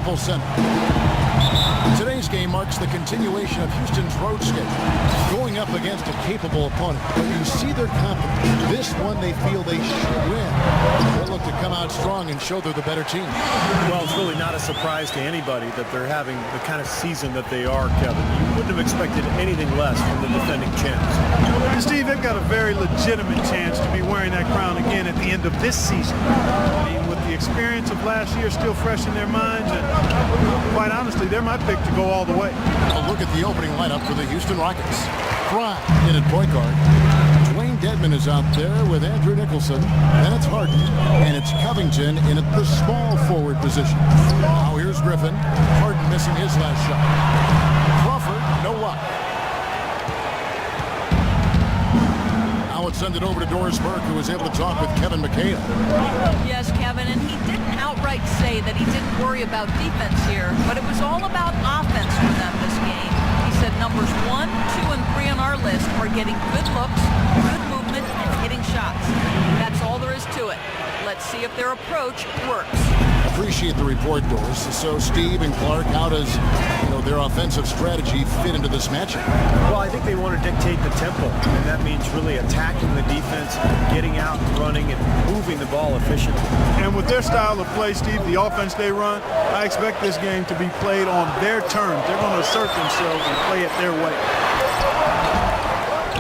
Staples Center. Today's game marks the continuation of Houston's road schedule, going up against a capable opponent. But you see their confidence. This one they feel they should win. They'll look to come out strong and show they're the better team. Well, it's really not a surprise to anybody that they're having the kind of season that they are, Kevin. You wouldn't have expected anything less from the defending champs. And Steve, they've got a very legitimate chance to be wearing that crown again at the end of this season. I mean, with the experience of last year still fresh in their minds, and quite honestly, they're my pick to go all the way. A look at the opening lineup for the Houston Rockets. Fry in at point guard. Dwayne Dedmon is out there with Andrew Nicholson. Then it's Harden, and it's Covington in at the small forward position. Now here's Griffin. Harden missing his last shot. Crawford, no luck. Now let's send it over to Doris Burke, who was able to talk with Kevin McHale. Yes, Kevin, and he didn't outright say that he didn't worry about defense here, but it was all about offense for them this game. He said numbers 1, 2, and 3 on our list are getting good looks, good movement, and hitting shots. That's all there is to it. Let's see if their approach works. Appreciate the report, Doris. So Steve and Clark, how does their offensive strategy fit into this matchup? Well, I think they want to dictate the tempo, and that means really attacking the defense, getting out, running, and moving the ball efficiently. And with their style of play, Steve, the offense they run, I expect this game to be played on their terms. They're going to assert themselves and play it their way.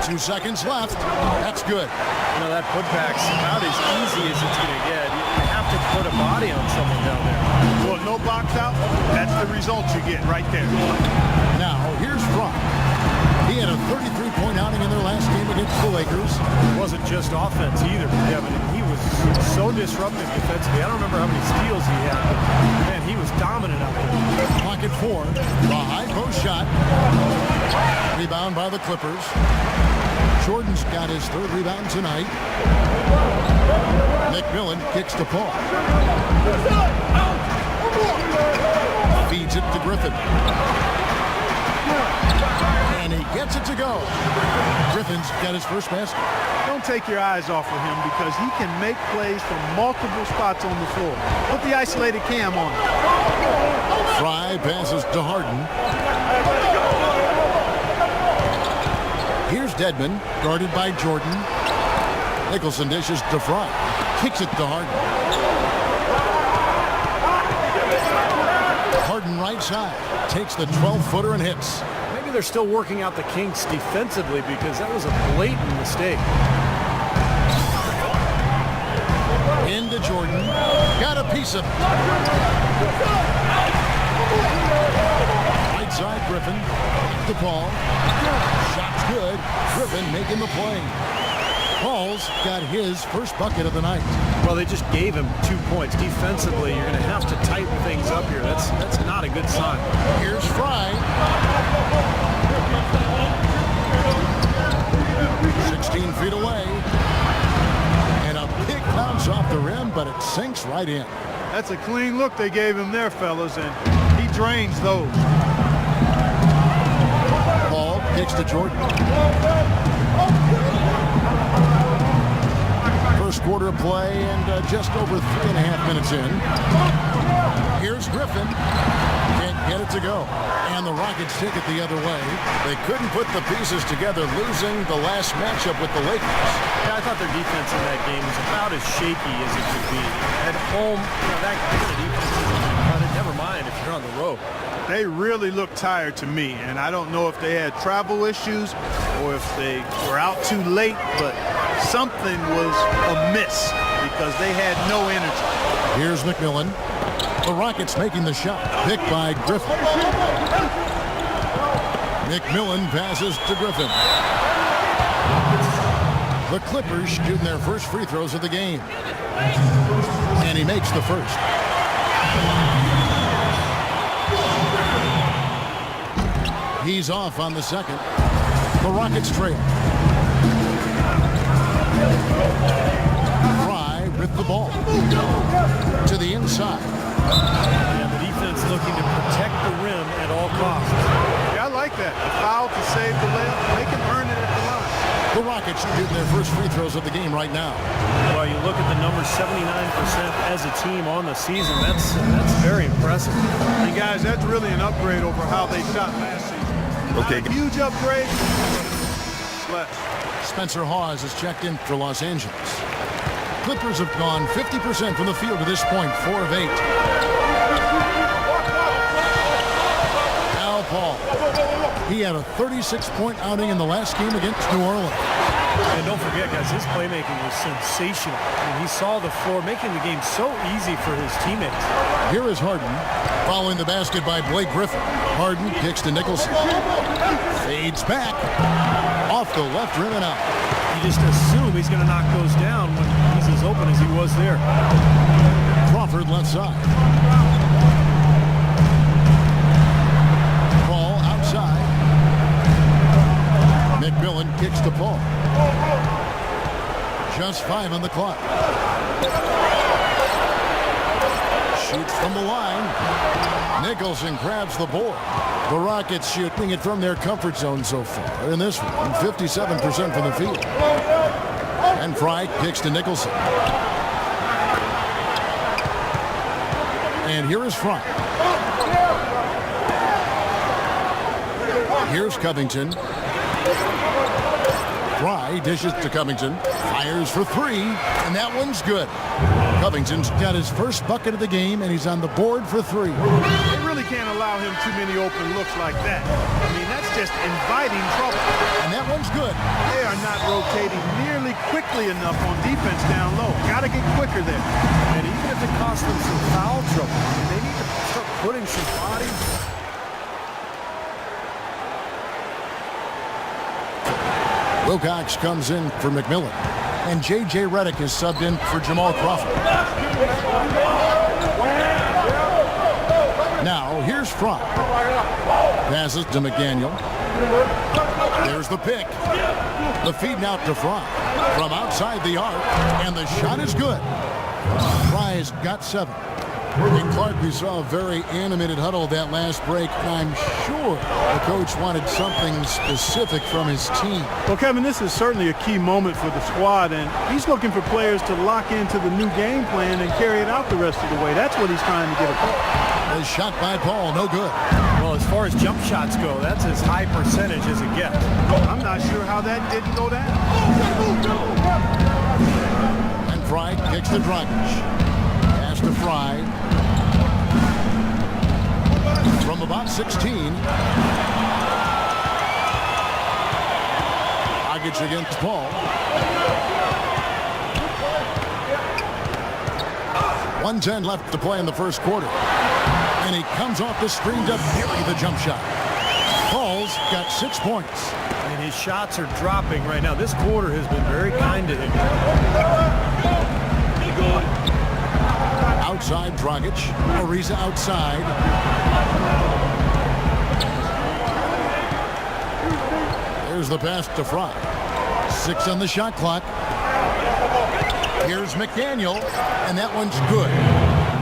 2 seconds left. That's good. That putback's about as easy as it's going to get. You have to put a body on someone down there. Well, no box out, that's the result you get right there. Now, here's Fry. He had a 33-point outing in their last game against the Lakers. It wasn't just offense either, Kevin. He was so disruptive defensively. I don't remember how many steals he had, but man, he was dominant out there. Clock at 4. The high post shot. Rebound by the Clippers. Jordan's got his 3rd rebound tonight. McMillan kicks to Paul. Feeds it to Griffin. And he gets it to go. Griffin's got his first basket. Don't take your eyes off of him because he can make plays from multiple spots on the floor. Put the isolated cam on him. Fry passes to Harden. Here's Dedmon, guarded by Jordan. Nicholson dishes to Fry. Kicks it to Harden. Harden right side. Takes the 12-footer and hits. Maybe they're still working out the kinks defensively because that was a blatant mistake. Into Jordan. Got a piece of it. Right side, Griffin. To Paul. Shot's good. Griffin making the play. Paul's got his first bucket of the night. Well, they just gave him 2 points. Defensively, you're going to have to tighten things up here. That's not a good sign. Here's Fry. 16 feet away. And a big bounce off the rim, but it sinks right in. That's a clean look they gave him there, fellas, and he drains those. Paul kicks to Jordan. First quarter of play and just over 3.5 minutes in. Here's Griffin. Can't get it to go. And the Rockets take it the other way. They couldn't put the pieces together, losing the last matchup with the Lakers. Yeah, I thought their defense in that game was about as shaky as it could be. At home, that kind of defense isn't cut it. Never mind if you're on the road. They really look tired to me, and I don't know if they had travel issues or if they were out too late, but something was amiss because they had no energy. Here's McMillan. The Rockets making the shot. Picked by Griffin. McMillan passes to Griffin. The Clippers shooting their first free throws of the game. And he makes the first. He's off on the second. The Rockets trail. Fry with the ball. To the inside. And the defense looking to protect the rim at all costs. Yeah, I like that. A foul to save the layup. They can earn it at the line. The Rockets shooting their first free throws of the game right now. Well, you look at the numbers, 79% as a team on the season. That's very impressive. And guys, that's really an upgrade over how they shot last season. Okay. Not a huge upgrade. Spencer Hawes is checked in for Los Angeles. Clippers have gone 50% from the field to this point, 4 of 8. Al Paul. He had a 36-point outing in the last game against New Orleans. And don't forget, guys, his playmaking was sensational. And he saw the floor, making the game so easy for his teammates. Here is Harden, following the basket by Blake Griffin. Harden kicks to Nicholson. Fades back. Off the left rim and out. You just assume he's going to knock those down when he's as open as he was there. Crawford left side. Ball outside. McMillan kicks to Paul. Just 5 on the clock. Shoots from the line. Nicholson grabs the board. The Rockets shooting it from their comfort zone so far in this one, 57% from the field. And Fry kicks to Nicholson. And here is Fry. Here's Covington. Fry dishes to Covington. Fires for 3, and that one's good. Covington's got his first bucket of the game, and he's on the board for 3. They really can't allow him too many open looks like that. I mean, that's just inviting trouble. And that one's good. They are not rotating nearly quickly enough on defense down low. Got to get quicker there. And even if it costs them some foul trouble, they need to start putting some body. Wilcox comes in for McMillan. And J.J. Redick is subbed in for Jamal Crawford. Now, here's Fry. Passes to McDaniel. There's the pick. The feed out to Fry. From outside the arc, and the shot is good. Fry's got 7. And Clark, we saw a very animated huddle that last break, and I'm sure the coach wanted something specific from his team. Well, Kevin, this is certainly a key moment for the squad, and he's looking for players to lock into the new game plan and carry it out the rest of the way. That's what he's trying to get across. A shot by Paul, no good. Well, as far as jump shots go, that's as high percentage as it gets. I'm not sure how that didn't go down. And Fry kicks to Dragic. Pass to Fry. From about 16. Dragic against Paul. 1:10 left to play in the first quarter. And he comes off the screen to bury the jump shot. Paul's got 6 points. And his shots are dropping right now. This quarter has been very kind to him. Outside Dragic. Ariza outside. There's the pass to Fry. 6 on the shot clock. Here's McDaniel, and that one's good.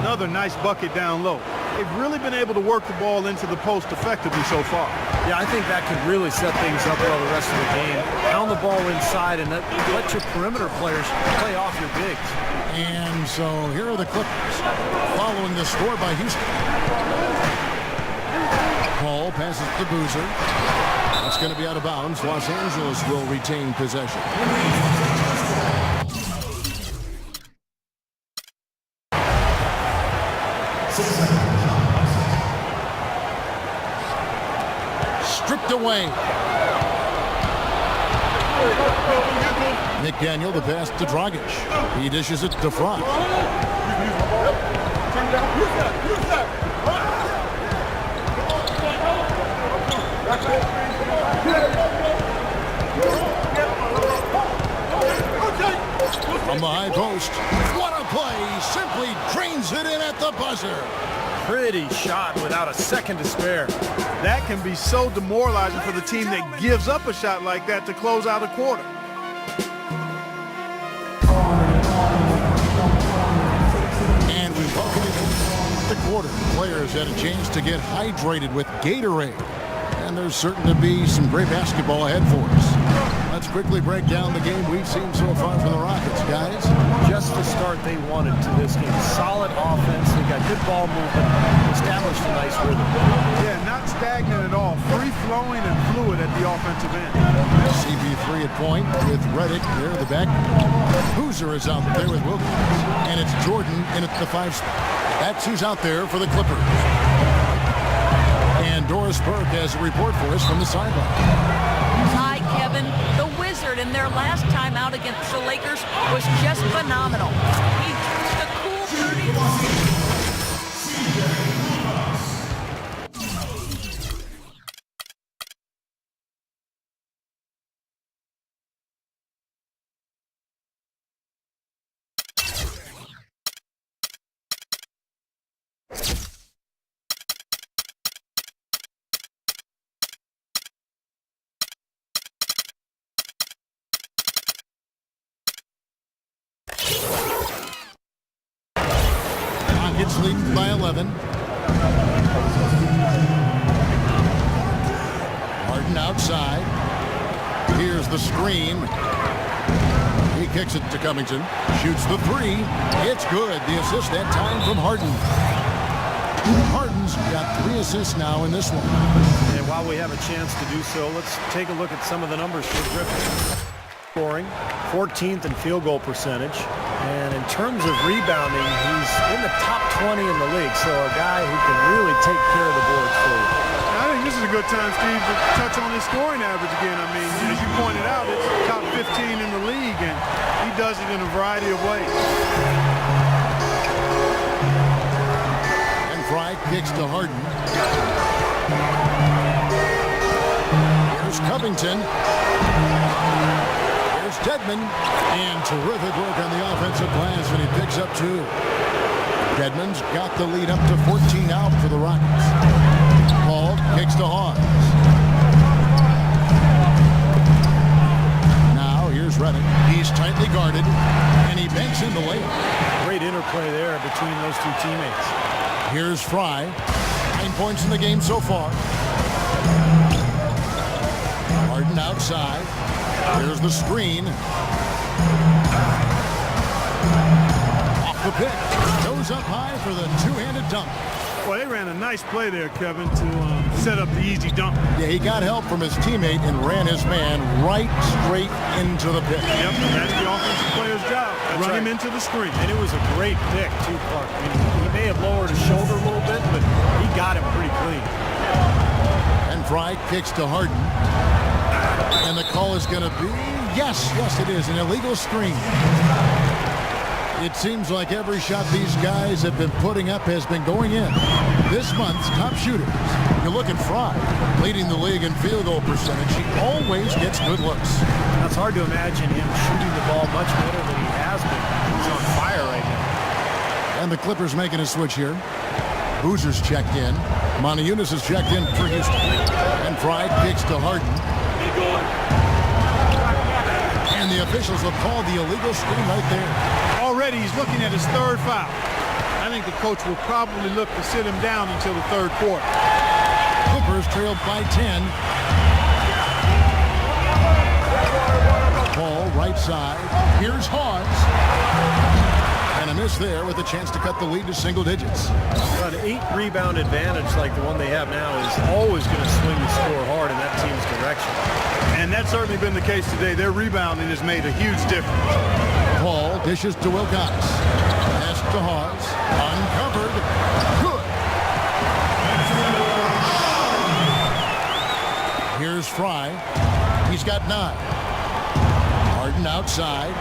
Another nice bucket down low. They've really been able to work the ball into the post effectively so far. Yeah, I think that could really set things up well the rest of the game. Pound the ball inside and let your perimeter players play off your bigs. And so here are the Clippers following the score by Houston. Paul passes to Boozer. That's going to be out of bounds. Los Angeles will retain possession. Stripped away. McDaniel, the pass to Dragic. He dishes it to Fry. From the high post. What a play. Simply drains it in at the buzzer. Pretty shot without a second to spare. That can be so demoralizing for the team that gives up a shot like that to close out a quarter. And we welcome you to the quarter. Players had a chance to get hydrated with Gatorade. And there's certain to be some great basketball ahead for us. Let's let's quickly break down the game we've seen so far from the Rockets, guys. Just the start they wanted to this game. Solid offense. They got good ball movement. Established a nice rhythm. Yeah, not stagnant at all. Free-flowing and fluid at the offensive end. CP3 at point with Reddick there at the back. Hooser is out there with Wilkins. And it's Jordan in at the 5 spot. That's who's out there for the Clippers. And Doris Burke has a report for us from the sideline. Hi, Kevin. The Wizard in their last time out against the Lakers was just phenomenal. He drew the cool 30. Rockets lead by 11. Harden outside. Here's the screen. He kicks it to Covington. Shoots the 3. It's good. The assist that time from Harden. Harden's got 3 assists now in this one. And while we have a chance to do so, let's take a look at some of the numbers for Griffin. Scoring, 14th in field goal percentage. And in terms of rebounding, he's in the top 20 in the league. So a guy who can really take care of the boards for you. I think this is a good time, Steve, to touch on his scoring average again. I mean, as you pointed out, it's top 15 in the league, and he does it in a variety of ways. And Fry kicks to Harden. Here's Covington. Here's Dedmon. And terrific work on the offensive glass, and he picks up 2. Dedmon's got the lead up to 14 out for the Rockets. Paul kicks to Hawes. Now here's Reddick. He's tightly guarded, and he banks in the layup. Great interplay there between those 2 teammates. Here's Fry. 9 points in the game so far. Harden outside. Here's the screen. Off the pick. Goes up high for the 2-handed dunk. Well, they ran a nice play there, Kevin, to set up the easy dunk. Yeah, he got help from his teammate and ran his man right straight into the pick. Yep, that's the offensive player's job. Run him into the screen. And it was a great pick, too, Clark. I mean, he may have lowered his shoulder a little bit, but he got him pretty clean. And Fry kicks to Harden. And the call is going to be, yes, it is, an illegal screen. It seems like every shot these guys have been putting up has been going in. This month's top shooters. You look at Fry, leading the league in field goal percentage. He always gets good looks. Now, it's hard to imagine him shooting the ball much better than he has been. He's on fire right now. And the Clippers making a switch here. Boozer's checked in. Montejunas has checked in for Houston. And Fry kicks to Harden. And the officials have called the illegal screen right there. Already he's looking at his 3rd foul. I think the coach will probably look to sit him down until the 3rd quarter. Clippers trailed by 10. Paul right side. Here's Hawes. And a miss there with a chance to cut the lead to single digits. An 8-rebound advantage like the one they have now is always going to swing the score hard in that team's direction. And that's certainly been the case today. Their rebounding has made a huge difference. Paul dishes to Wilcox. Pass to Hawes. Uncovered. Good. Here's Fry. He's got 9. Harden outside.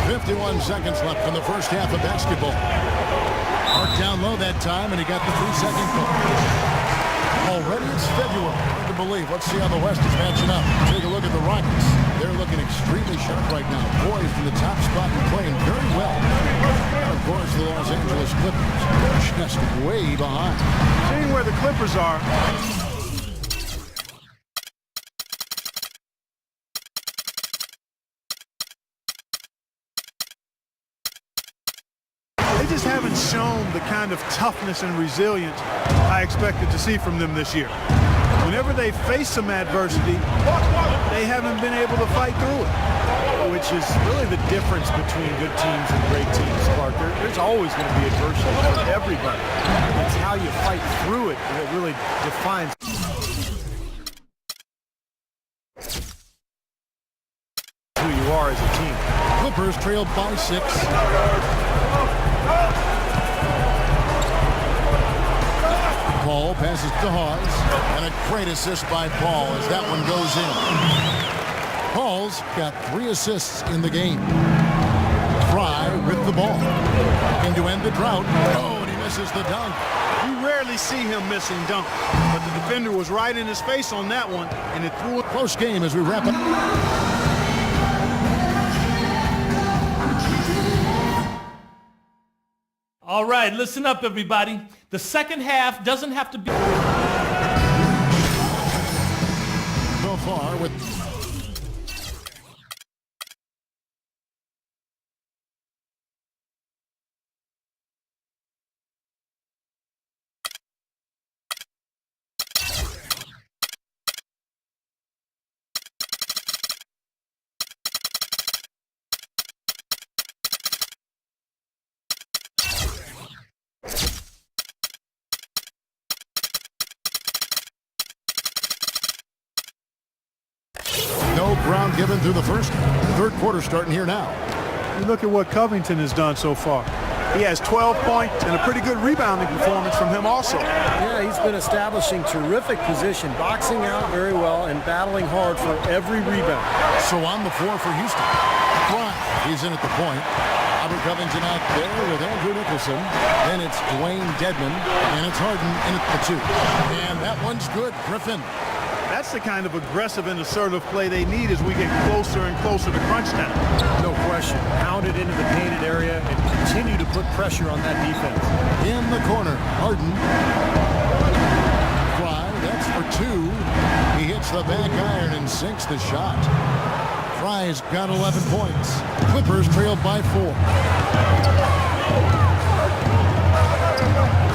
51 seconds left in the first half of basketball. Mark down low that time, and he got the 3-second call. Already it's February. Hard to believe. Let's see how the West is matching up. Take a look at the Rockets. They're looking extremely sharp right now. Poised in the top spot and playing very well. And of course, the Los Angeles Clippers just way behind. Seeing where the Clippers are, they just haven't shown the kind of toughness and resilience I expected to see from them this year. whenever they face some adversity, they haven't been able to fight through it. Which is really the difference between good teams and great teams, Clark. There's always going to be adversity for everybody. It's how you fight through it that really defines who you are as a team. Clippers trailed by 6. Paul passes to Hawes, and a great assist by Paul as that one goes in. Paul's got 3 assists in the game. Fry with the ball. Looking to end the drought. Oh, and he misses the dunk. You rarely see him missing dunk, but the defender was right in his face on that one, and it threw it. Close game as we wrap up. All right, listen up, everybody. The second half doesn't have to be So far with no ground given through the third quarter starting here now. You look at what Covington has done so far. He has 12 points and a pretty good rebounding performance from him also. Yeah, he's been establishing terrific position, boxing out very well and battling hard for every rebound. So on the floor for Houston. Bryant, he's in at the point. Robert Covington out there with Andrew Nicholson. Then it's Dwayne Dedman, and it's Harden in at the 2. And that one's good. Griffin. That's the kind of aggressive and assertive play they need as we get closer and closer to crunch time. No question. Pound it into the painted area and continue to put pressure on that defense. In the corner, Harden. Fry, that's for 2. He hits the back iron and sinks the shot. Fry's got 11 points. Clippers trailed by 4.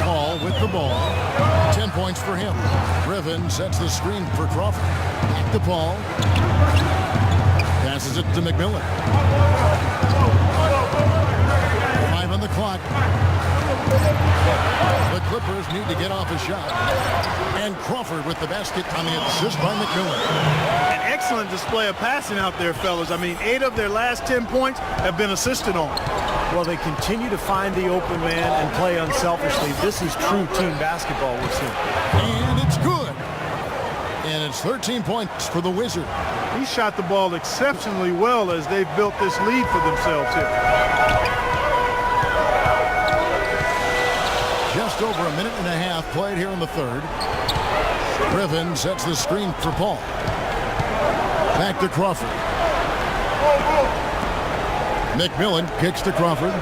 Paul with the ball. 10 points for him. Griffin sets the screen for Crawford. Back to Paul. Passes it to McMillan. 5 on the clock. The Clippers need to get off a shot. And Crawford with the basket on the assist by McMillan. An excellent display of passing out there, fellas. I mean, 8 of their last 10 points have been assisted on. Well, they continue to find the open man and play unselfishly. This is true team basketball we're seeing. And it's good. And it's 13 points for the Wizard. He shot the ball exceptionally well as they've built this lead for themselves here. Just over a minute and a half played here in the third. Griffin sets the screen for Paul. Back to Crawford. McMillan kicks to Crawford.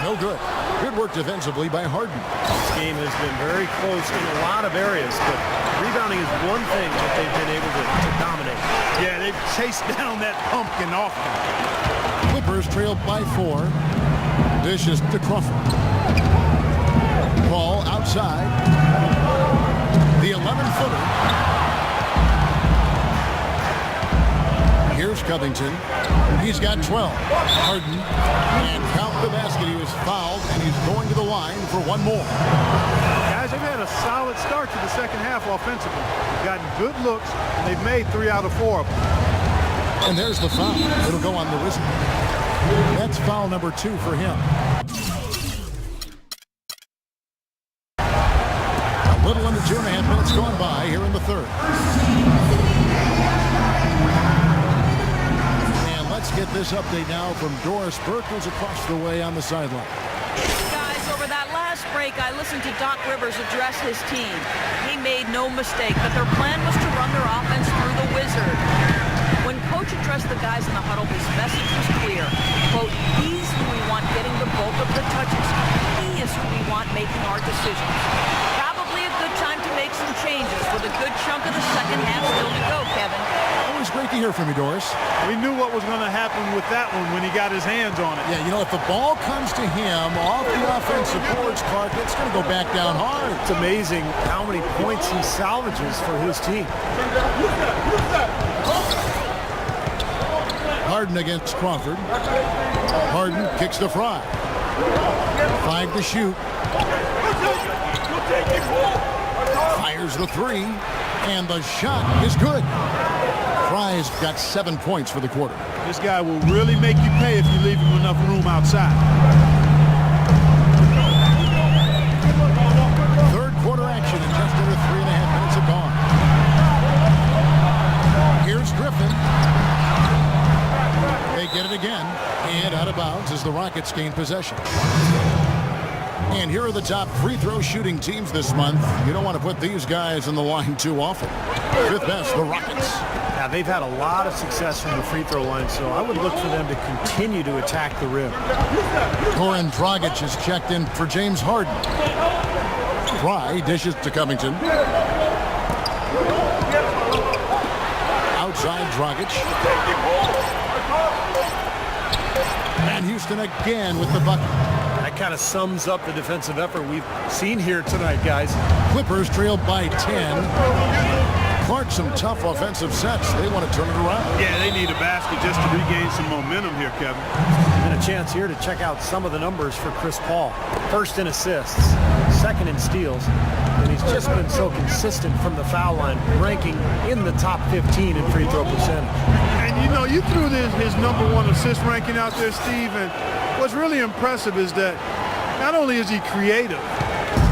No good. Good work defensively by Harden. This game has been very close in a lot of areas, but rebounding is one thing that they've been able to dominate. Yeah, they've chased down that pumpkin often. Clippers trailed by 4. Dishes to Crawford. Paul outside. The 11-footer. Here's Covington. He's got 12. Harden. And count the basket. He was fouled, and he's going to the line for one more. Guys, they've had a solid start to the second half offensively. Gotten good looks, and they've made 3 out of 4 of them. And there's the foul. It'll go on the Wizard. That's foul number 2 for him. A little under 2.5 minutes gone by here in the third. And let's get this update now from Doris Burke, who's across the way on the sideline. Guys, over that last break, I listened to Doc Rivers address his team. He made no mistake that their plan was to run their offense through the Wizard. When Coach addressed the guys in the huddle, his message was clear. Quote, he's who we want getting the bulk of the touches. He is who we want making our decisions. Probably a good time to make some changes with a good chunk of the second half still to go, Kevin. Always great to hear from you, Doris. We knew what was going to happen with that one when he got his hands on it. Yeah, you know, if the ball comes to him off the offensive boards, Clark, it's going to go back down hard. It's amazing how many points he salvages for his team. Harden against Crawford. Harden kicks to Fry. 5 to shoot. Fires the 3, and the shot is good. Fry's got 7 points for the quarter. This guy will really make you pay if you leave him enough room outside. Third quarter action in just under 3.5 minutes have gone. Here's Griffin. They get it again, and out of bounds as the Rockets gain possession. And here are the top free throw shooting teams this month. You don't want to put these guys in the line too often. Fifth best, the Rockets. Now, they've had a lot of success from the free throw line, so I would look for them to continue to attack the rim. Goran Dragic is checked in for James Harden. Fry dishes to Covington. Outside Dragic. And Houston again with the bucket. That kind of sums up the defensive effort we've seen here tonight, guys. Clippers trailed by 10. Clark, some tough offensive sets. They want to turn it around. Yeah, they need a basket just to regain some momentum here, Kevin. And a chance here to check out some of the numbers for Chris Paul. First in assists, second in steals, and he's just been so consistent from the foul line, ranking in the top 15 in free throw percentage. And you know, you threw his #1 assist ranking out there, Steve, and what's really impressive is that not only is he creative,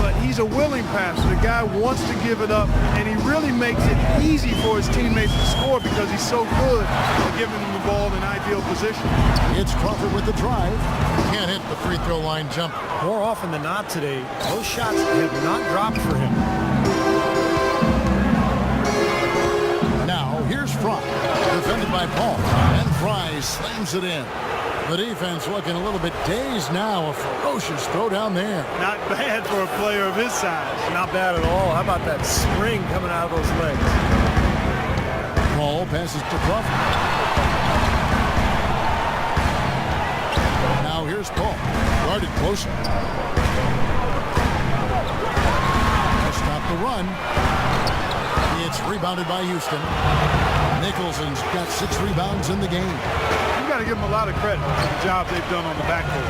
but he's a willing passer. The guy wants to give it up, and he really makes it easy for his teammates to score because he's so good at giving them the ball in ideal position. It's Crawford with the drive. Can't hit the free throw line jump. More often than not today, those shots have not dropped for him. Now, here's Fry, defended by Paul, and Fry slams it in. The defense looking a little bit dazed now. A ferocious throw down there. Not bad for a player of his size. Not bad at all. How about that spring coming out of those legs? Paul passes to Crawford. Now here's Paul, guarded closer. To stop the run. It's rebounded by Houston. Nicholson's got 6 rebounds in the game. You got to give them a lot of credit for the job they've done on the backcourt.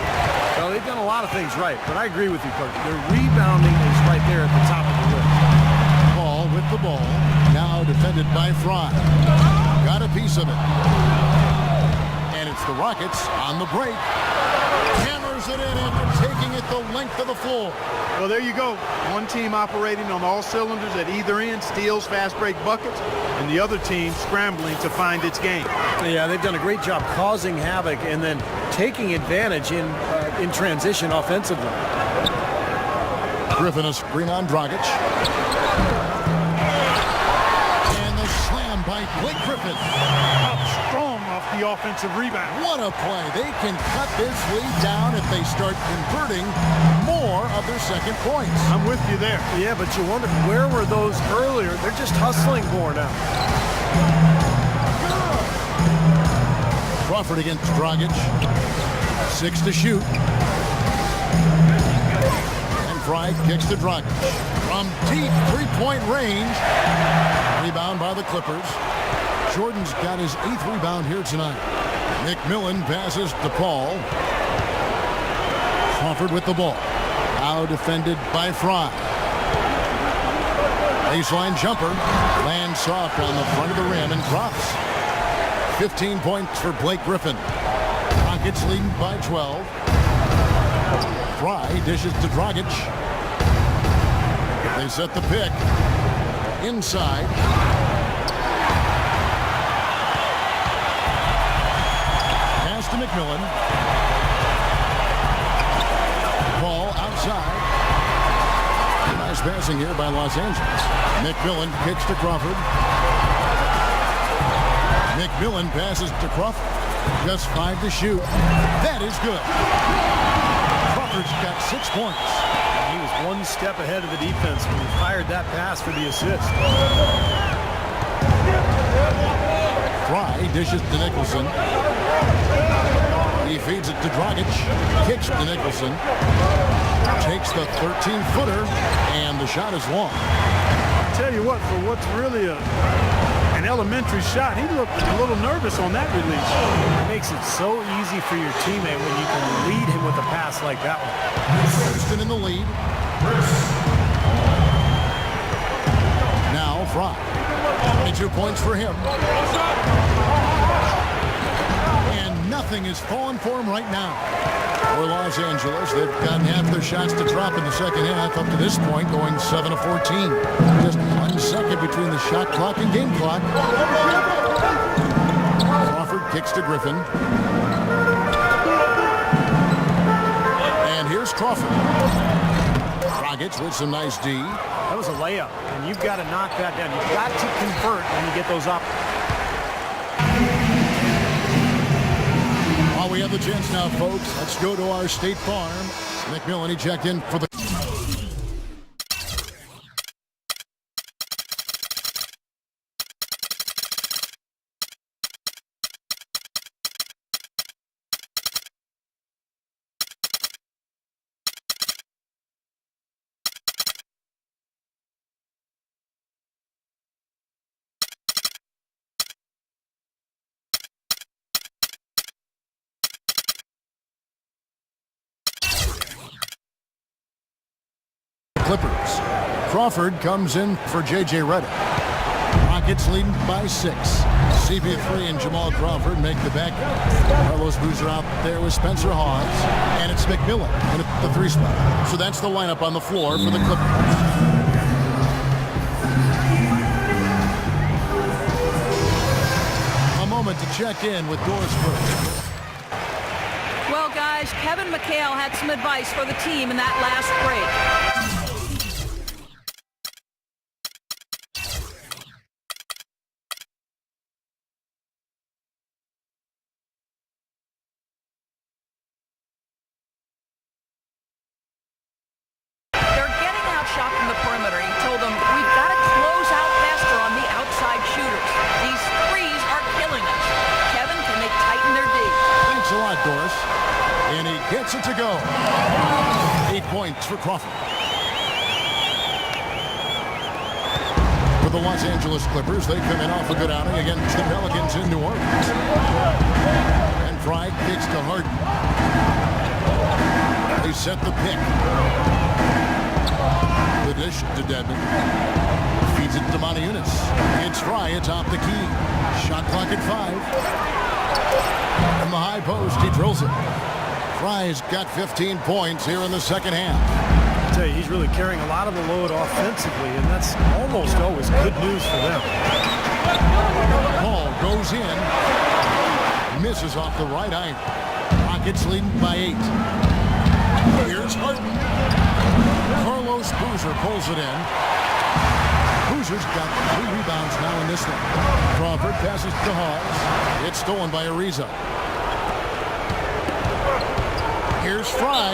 Well, they've done a lot of things right, but I agree with you, Coach. Their rebounding is right there at the top of the list. Paul with the ball, now defended by Fry. Got a piece of it. And it's the Rockets on the break. Hammers it in after taking it the length of the floor. Well, there you go. One team operating on all cylinders at either end, steals, fast break buckets, and the other team scrambling to find its game. Yeah, they've done a great job causing havoc and then taking advantage in transition offensively. Griffin a screen on Dragic. And the slam by Blake Griffin. Up strong off the offensive rebound. What a play. They can cut this lead down if they start converting more of their second points. I'm with you there. Yeah, but you wonder, where were those earlier? They're just hustling more now. Crawford against Dragic. 6 to shoot. And Fry kicks to Dragic. From deep three-point range. Rebound by the Clippers. Jordan's got his 8th rebound here tonight. McMillan passes to Paul. Crawford with the ball. Now defended by Fry. Baseline jumper. Lands soft on the front of the rim and drops. 15 points for Blake Griffin. Rockets leading by 12. Fry dishes to Dragic. They set the pick. Inside. Pass to McMillan. Ball outside. Nice passing here by Los Angeles. McMillan kicks to Crawford. McMillan passes to Crawford. Just 5 to shoot. That is good. Crawford's got 6 points. He was one step ahead of the defense when he fired that pass for the assist. Fry dishes to Nicholson. He feeds it to Dragic. Kicks to Nicholson. Takes the 13-footer, and the shot is long. I tell you what, for what's really an elementary shot, he looked a little nervous on that release. It makes it so easy for your teammate when you can lead him with a pass like that one. Houston in the lead. Now Fry. 22 points for him. And nothing is falling for him right now. For Los Angeles, they've gotten half their shots to drop in the second half up to this point, going 7 of 14. Just 1 second between the shot clock and game clock. Crawford kicks to Griffin. And here's Crawford. Dragic with some nice D. That was a layup, and you've got to knock that down. You've got to convert when you get those up. While we have the chance now, folks, let's go to our State Farm. McMillan, he checked in for the... Clippers. Crawford comes in for J.J. Redick. Rockets leading by 6. CP3 and Jamal Crawford make the back. Carlos Boozer out there with Spencer Hawes. And it's McMillan in at the 3 spot. So that's the lineup on the floor for the Clippers. A moment to check in with Doris Burke. Well, guys, Kevin McHale had some advice for the team in that last break. Shot from the perimeter. He told them, we've got to close out faster on the outside shooters. These threes are killing us. Kevin, can they tighten their D? Thanks a lot, Doris. And he gets it to go. 8 points for Crawford. For the Los Angeles Clippers, they come in off a good outing against the Pelicans in New Orleans. And Fry kicks to Harden. They set the pick. The dish to Dedmon. Feeds it to Montejunas. It's Fry atop the key. Shot clock at 5. From the high post, he drills it. Fry's got 15 points here in the second half. I tell you, he's really carrying a lot of the load offensively, and that's almost always good news for them. Ball goes in. Misses off the right iron. Rockets leading by 8. Here's Harden. Carlos Boozer pulls it in. Boozer's got 3 rebounds now in this one. Crawford passes to Hawes. It's stolen by Ariza. Here's Fry,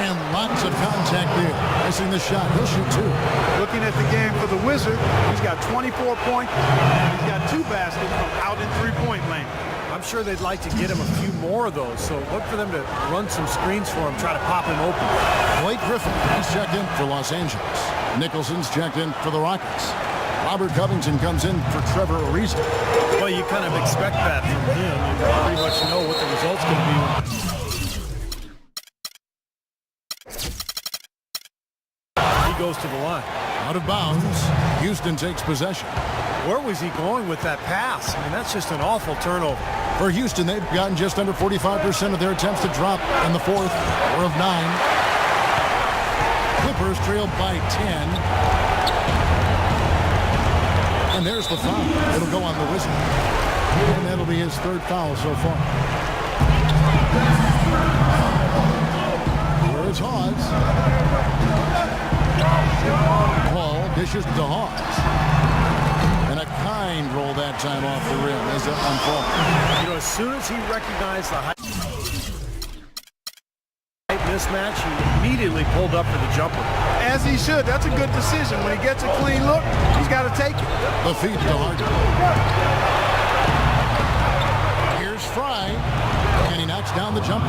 and lots of contact there. Missing the shot. He'll shoot 2. Looking at the game for the Wizard, he's got 24 points. He's got 2 baskets from out in 3-point lane. I'm sure they'd like to get him a few more of those, so look for them to run some screens for him, try to pop him open. Blake Griffin, he's checked in for Los Angeles. Nicholson's checked in for the Rockets. Robert Covington comes in for Trevor Ariza. Well, you kind of expect that from him. You pretty much know what the result's going to be. He goes to the line. Out of bounds. Houston takes possession. Where was he going with that pass? I mean, that's just an awful turnover. For Houston, they've gotten just under 45% of their attempts to drop in the 4th, 4 of 9. Clippers trailed by 10. And there's the foul. It'll go on the Wizard. And that'll be his 3rd foul so far. Here's Hawes. Ball dishes to Hawes. And a kind roll that time off the rim as it unfolds. You know, as soon as he recognized the height mismatch, he immediately pulled up for the jumper. As he should. That's a good decision. When he gets a clean look, he's got to take it. The feed to Harden. knocks down the jumper.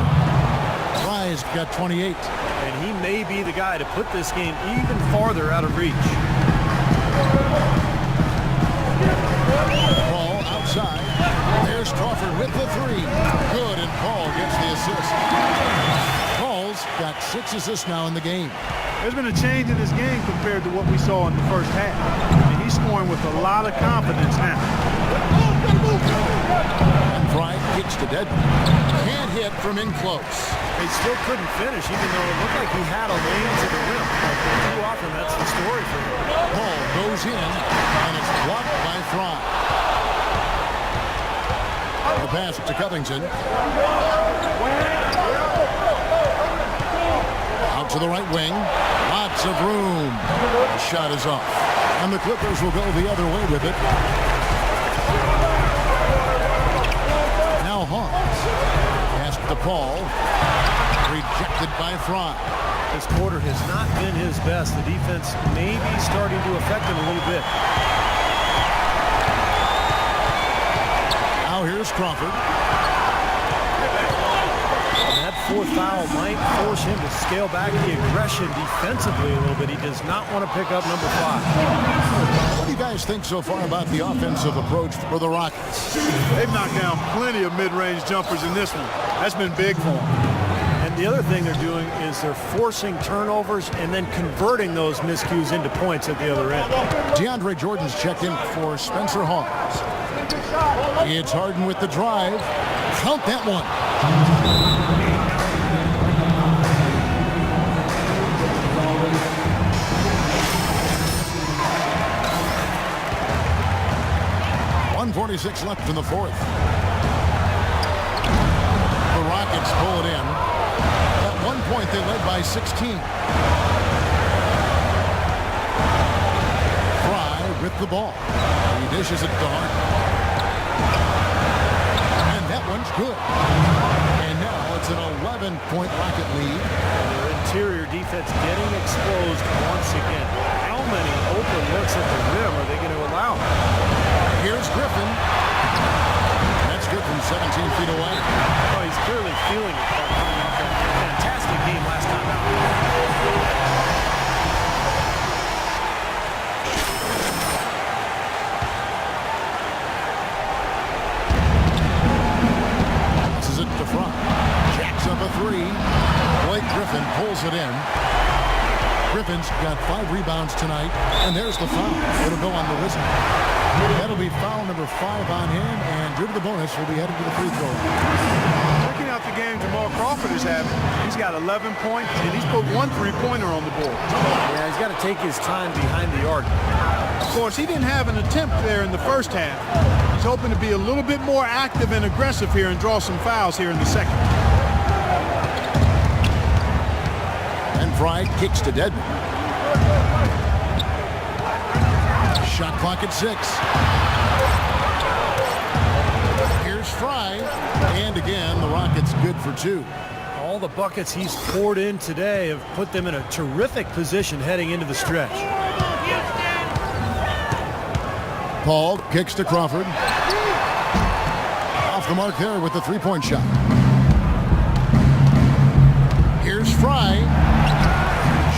Fry's got 28. And he may be the guy to put this game even farther out of reach. Ball outside. There's Crawford with the three. Good, and Paul gets the assist. Paul's got 6 assists now in the game. There's been a change in this game compared to what we saw in the first half. I mean, he's scoring with a lot of confidence now. And Fry kicks to Dedmon. Can't hit from in close. They still couldn't finish, even though it looked like he had a lane to the rim. Too often, that's the story for him. Paul goes in, and it's blocked by Fry. The pass to Covington. Out to the right wing. Lots of room. The shot is off. And the Clippers will go the other way with it. Now Hawks. Pass to Paul. Rejected by Fry. This quarter has not been his best. The defense may be starting to affect him a little bit. Now here's Crawford. And that fourth foul might force him to scale back the aggression defensively a little bit. He does not want to pick up number 5. What do you guys think so far about the offensive approach for the Rockets? They've knocked down plenty of mid-range jumpers in this one. That's been big for them. And the other thing they're doing is they're forcing turnovers and then converting those miscues into points at the other end. DeAndre Jordan's checked in for Spencer Hawes. It's Harden with the drive. Count that one. .146 left in the fourth. The Rockets pull it in. At one point, they led by 16. Fry with the ball. He dishes it to Harden. And that one's good. And now it's an 11-point Rocket lead. Their interior defense getting exposed once again. How many open looks at the rim are they going to allow? Here's Griffin. That's good from 17 feet away. Oh, he's clearly feeling it. Fantastic game last time out. Passes it to Fry. Jacks up a three. Blake Griffin pulls it in. Griffin's got 5 rebounds tonight, and there's the foul. It'll go on the whistle. That'll be foul number 5 on him, and due to the bonus, will be headed to the free throw. Checking out the game Jamal Crawford is having. He's got 11 points, and he's put 1 3-pointer on the board. Yeah, he's got to take his time behind the arc. Of course, he didn't have an attempt there in the first half. He's hoping to be a little bit more active and aggressive here and draw some fouls here in the second. And Fry kicks to Dedmon. Shot clock at 6. Here's Fry. And again, the Rockets good for 2. All the buckets he's poured in today have put them in a terrific position heading into the stretch. Paul kicks to Crawford. Off the mark there with the 3-point shot. Here's Fry.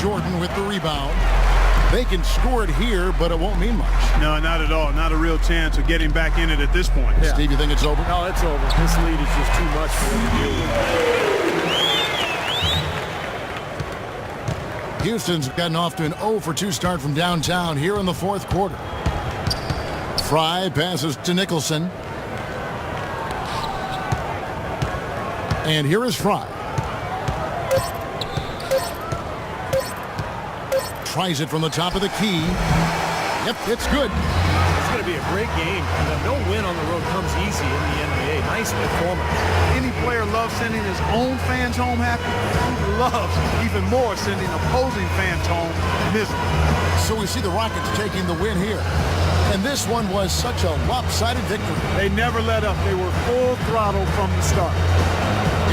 Jordan with the rebound. They can score it here, but it won't mean much. No, not at all. Not a real chance of getting back in it at this point. Yeah. Steve, you think it's over? No, it's over. This lead is just too much for them to deal with. Houston's gotten off to an 0-for-2 start from downtown here in the fourth quarter. Fry passes to Nicholson. And here is Fry. Tries it from the top of the key. Yep, it's good. It's going to be a great game. No win on the road comes easy in the NBA. Nice performance. Any player loves sending his own fans home happy. He loves even more sending opposing fans home miserable. So we see the Rockets taking the win here. And this one was such a lopsided victory. They never let up. They were full throttle from the start.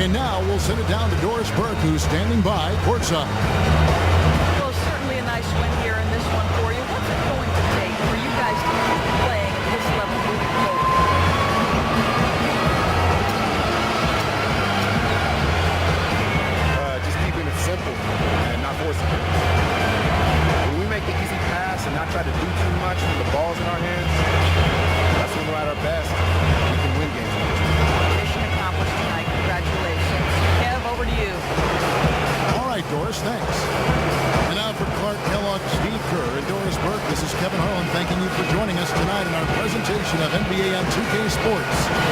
And now we'll send it down to Doris Burke, who's standing by courtside. Well, certainly a nice win here in this one for you. What's it going to take for you guys to keep playing at this level moving forward? edition of NBA on 2K Sports